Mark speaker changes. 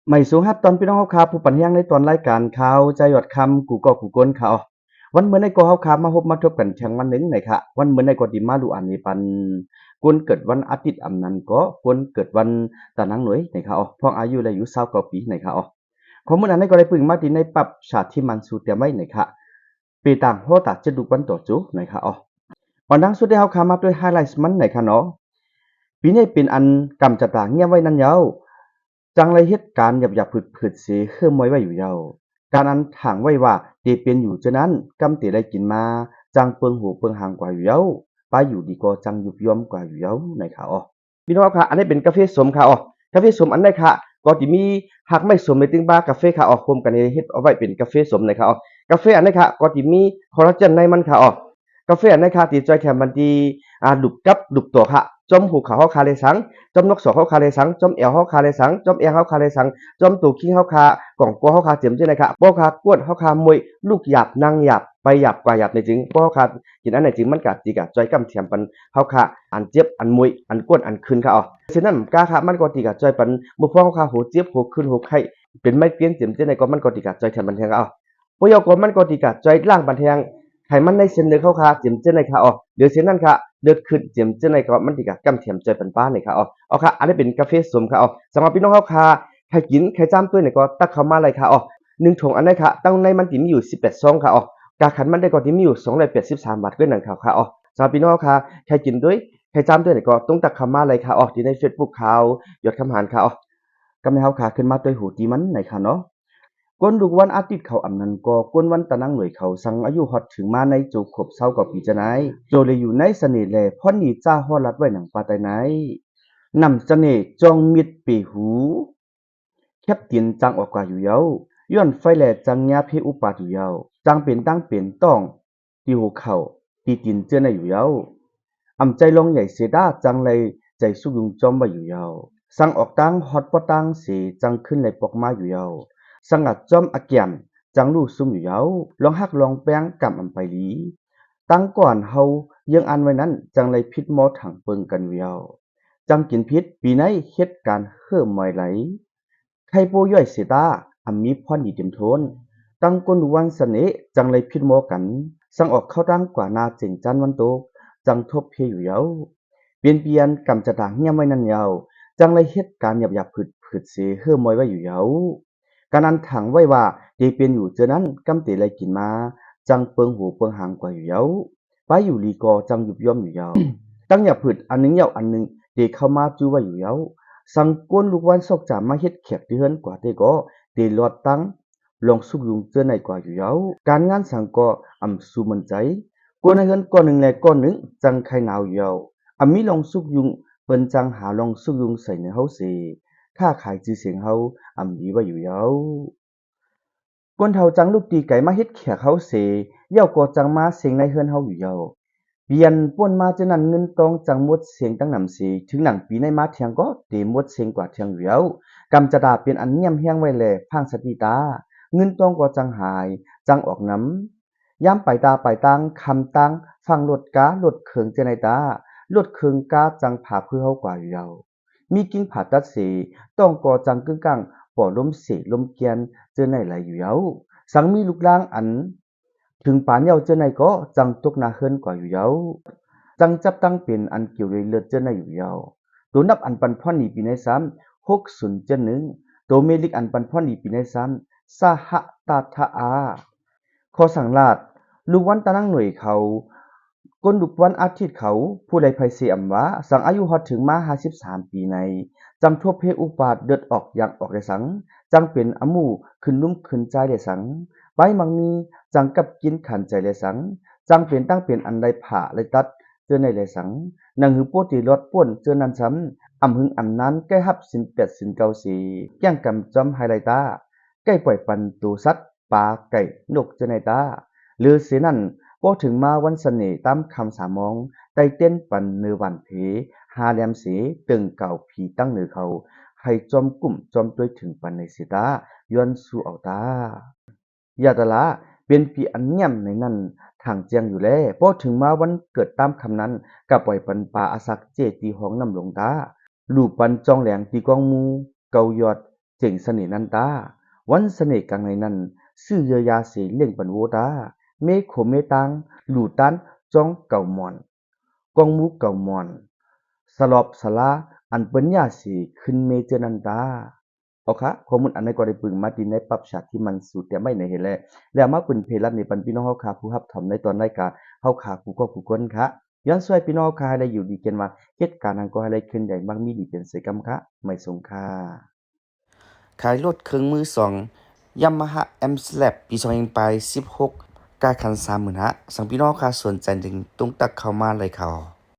Speaker 1: ไม่สูงฮับตอนพี่น้องเฮาครับผู้ปันแห้งในตอนรายการข่าวใจหยอดคำกูก็กูก้นเขาวันเมื่อในก็เฮาครับมาพบมาทบกันแข่งวันหนึ่งไหนคะวันเมื่อในก็ดีมาดูอันนี้ปันกวนเกิดวันอาทิตย์อำนั้นก็กวนเกิดวันตะนังหน่วยไหนคะอ๋อพองอายุและอายุ20กว่าปีไหนคะอ๋อข้อมูลอันนี้ก็ได้พึ่งมาที่ในปรับชาติที่มันสู่เตียไม่ไหนคะปีต่างโหตัดจะดูวันต่อจุไหนคะอ๋อวันนั้นสุดที่เฮาคามาด้วยไฮไลท์มันไหนคะเนาะปีนี้เป็นอันกำจะต่างเงียบไว้นั่นยาว จังไรเหตุการณ์หยับๆผืดๆเสียเฮื่อมไว้อยู่เยาการอันถางไว้ว่าเตเป็นอยู่ฉะนั้นกำเตได้กินมาจังเปิงหูเปิงหางกว่าอยู่เยาไปอยู่ดีก็จังยุบย่อมกว่าอยู่เยาในข่าวอ๋อพี่น้องค่ะอันนี้เป็นกาแฟสมค่ะอ๋อกาแฟสมอันได้ค่ะก็ที่มีหากไม่สมในตึงบ้ากาแฟค่ะอ๋อรวมกันในเฮ็ดเอาไว้เป็นกาแฟสมในค่ะอ๋อกาแฟอันนี้ค่ะก็ที่มีคอลลาเจนในมันค่ะอ๋อกาแฟอันนี้ค่ะที่จอยแถมมันดีดุบกับดุบตัวค่ะจมหูเขาเฮาคาเลยสัง จอมนกสอเขาคาเลยสังจอมแอวเขาคาเลยสังจอมแอวเขาคาเลยสังจอมตูขี้เขาคากล่องกัวเขาคาเจียมใช่ไหมครับป้อคากวนเขาคามวยลูกหยาบนางหยาบไปหยาบกว่าหยาบในจริงป้อคากินอันไหนจริงมันกัดจีกัดจอยกำเทียมปันเขาคาอันเจี๊ยบอันมวยอันก้วนอันคืนค่ะอ๋อฉะนั้นกล้าค่ะมันก็ตีกัดจอยปันบุพเขาคาหูเจี๊ยบหูคืนหูไข่เป็นไม่เปลี่ยนเจียมใช่ไหมก็มันก็ตีกัดจอยแทนบันเทิงอ๋อปยกมันก็ตีกัดจอยล่างบันเทิงไขมันในเส้นเลือดเขาคาเจียมใช่ไหมค่ะอ๋อเดี๋ยวเส้นนั้นค่ะเลือดขึ้นเจียมใช่ไหมก็มันตีกัดกำเทียมจอยปันป้าเนี่ยค่ะอ๋อ อ๋อค่ะอันนี้เป็นกาแฟสมค่ะอ๋อสำหรับพี่น้องเขาค่ะใครกินใครจ้ามตัวเนี่ยก็ตักเข้ามาเลยค่ะอ๋อ1 ถุงอันนี้ค่ะตั้งในมันติมีอยู่18ซองค่ะอ๋อกาขันมันได้ก็ที่มีอยู่283บาทด้วยนั่นค่ะอ๋อสำหรับพี่น้องค่ะใครกินด้วยใครจ้ามตัวเนี่ยก็ต้องตักเข้ามาเลยค่ะอ๋อที่ใน Facebook ข่าวยอดคำหารค่ะอ๋อกำให้เฮาค่ะขึ้นมาด้วยหูตีมันไหนค่ะเนาะก้นลูกวันอาทิตย์เขาอำนันก็ก้นวันตะนังหน่วยเขาสังอายุฮอดถึงมาในจูครบ20กว่าปีจะไหนโจเลยอยู่ในเสน่ห์แลพ่อนี่จ้าฮอดรัดไว้หนังปาไตไหน นำเสน่ห์จองมิตรปีหูแคบตีนจังออกกว่าอยู่เย้าย้อนไฟแหล่จังญาเพอุปาอยู่เย้าจังเป็นตั้งเป็นต้องตีหูเข่าตีตีนเจื้อในอยู่เย้าอำใจลงใหญ่เสยดาจังเลยใจสุกยุงจอมมาอยู่เย้าสั่งออกตั้งฮอดปะตั้งเสจังขึ้นเลยปอกมาอยู่เย้าสังอัดจอมอาเกียมจังลู่ซุ่มอยู่เย้าลองฮักลองแป้งกำอำไปลีตั้งก่อนเฮายังอันไว้นั้นจังเลยพิษหมอถังเปิงกันอยู่เย้า จำกินพิษปีไหนเฮ็ดการเฮื่อมอยไหลไข่ปูย่อยเสยตาอันมีพรดีเต็มโทนตั้งก้นวันเสน่ห์จังเลยพิษหมอกันสั่งออกเข้าดังกว่านาเจิงจันวันโตกจังทบเพอยู่เยาเปลี่ยนกำจะด่างเงียบไว้นั่นยาวจังเลยเฮ็ดการหยับผืดเสเฮื่อมอยไว้อยู่เยาการนันถังไว้ว่าเตเปลี่ยนอยู่เจอนั้นกำเตเลยกินมาจังเปิงหูเปิงหางกว่าอยู่เยาไปอยู่ลีกอจังยุบย่อมอยู่เยาตั้งหยับผืดอันหนึงเหยาอันหนึง เด็กเข้ามาจู้ว่าอยู่แล้วสังกวนลูกวันซอกจามาเฮ็ดแขกที่เฮือนกว่าเตก็เตลอดตั้งลองสุกยุงเจอในกว่าอยู่แล้วการงานสังก็อำสู่มันใจกวนให้เฮือนก้อนหนึ่งแลก้อนหนึ่งจังไข่หนาวอยู่แล้วมีลองสุกยุงเปิ้นจังหาลองสุกยุงใส่ในเฮาเสค้าขายชื่อเสียงเฮามีไว้อยู่แล้วกวนเฒ่าจังลูกตีไก่มาเฮ็ดแขกเฮาเสเหย้าก็จังมาเสียงในเฮือนเฮาอยู่แล้ว เปลี่ยนป่วนมาจะนั้นเงินตองจังหมดเสียงตั้งนำสีถึงหนังปีในมาเทียงก็เตหมดเสียงกว่าเทียงอยู่แล้วกำจะดาเป็นอันเงียมแห้งไว้แลพังสติตาเงินตองก็จังหายจังออกน้ำย้ำไปตาไปตังคำตังฟังรถกาลดเขิงเจในตาลดเขิงกาจังผ่าเพื่อเฮากว่าอยู่แล้วมีกิ่งผาตัดเสต้องก่อจังกึ่งกลางป่อลมเสลมเกียนเจอในไหลอยู่แล้วสังมีลูกล่างอัน ถึงปานเหย้าเจ้าไหนก็จังตกหน้าเฮือนกว่าอยู่เหย้าจังจับตั้งเป็นอันเกี่ยวเลยเลือดเจ้าไหนอยู่เหย้าตัวนับอันปันพ่อนีปีในซ้ำ60เจ้าหนึ่งตัวเมลิกอันปันพ่อนีปีในซ้ำสหตาทะอาขอสั่งลาดลูกวันตะนังหน่วยเขาก้นลูกวันอาทิตย์เขาผู้ใดไผเสียอำว่าสังอายุฮอดถึงมา53ปีในจำทั่วเพอุปาทเดือดออกอย่างออกได้สังจังเป็นอมูขึ้นนุ่มขึ้นใจได้สัง ไปมังมีจังกับกินขันใจเลยสังจังเป็นตั้งเป็นอันใดผ่าเลยตัดเจอในเลยสังนังหือโปติรถป่วนเจอนันซ้ำหึงนั้นใกล้หับสินเป็ดสินเกาสีแก้งกำจอมไฮไลตาใกล้ปล่อยปันตูสัตว์ปลาไก่นกเจอในตาหรือเสียนั่นพอถึงมาวันเสน่ห์ตามคำสามองไตเต้นปันเนือวันเพหาแหลมเสตึงเก่าผีตั้งเนือเขาให้จอมกลุ่มจอมด้วยถึงปันในสิตาย้อนสู่เอาตา ยาตะลาเป็นปีอันเงียมในนั้นทางเจียงอยู่แลพอถึงมาวันเกิดตามคำนั้นก็ปล่อยปันปาอาศักเจตีห้องน้ำหลวงตาลูกปันจองแหลงตีกองมูเกายอด เจ๋งเสน่ห์นันตาวันเสน่ห์กังในนั้นซื่อเยอยาเสเล่งปันโวตาเมโขเมตังหลู่ตันจ้องเก่าหมอนกองมูเก่าหมอนสลอบสลาอันเปิ้นยาสีขึ้นเมเจอนันตาเอาคะข้อมูลอันในก็ได้ปึงมาดีในปรับฉากที่มันสู่แต่ไม่ในเห็นแล้วมาปึนเพลับในปันพี่น้องเฮาคาผู้รับถอมในตอนรายการเฮาคากูก็กูก้นคะย้อนช่วยพี่น้องเฮาคาให้ได้อยู่ดีเกินว่าเหตุการณ์นั้นก็ให้ได้ขึ้นใหญ่บางมีดีเป็นเสกำคะไม่สงค่า ขายรถเครื่องมือสอง Yamaha M Slab ปี2016กาคัน35,000สังพี่น้องค่ะสนใจถึงตุ้งตักเข้ามาเลยค่ะ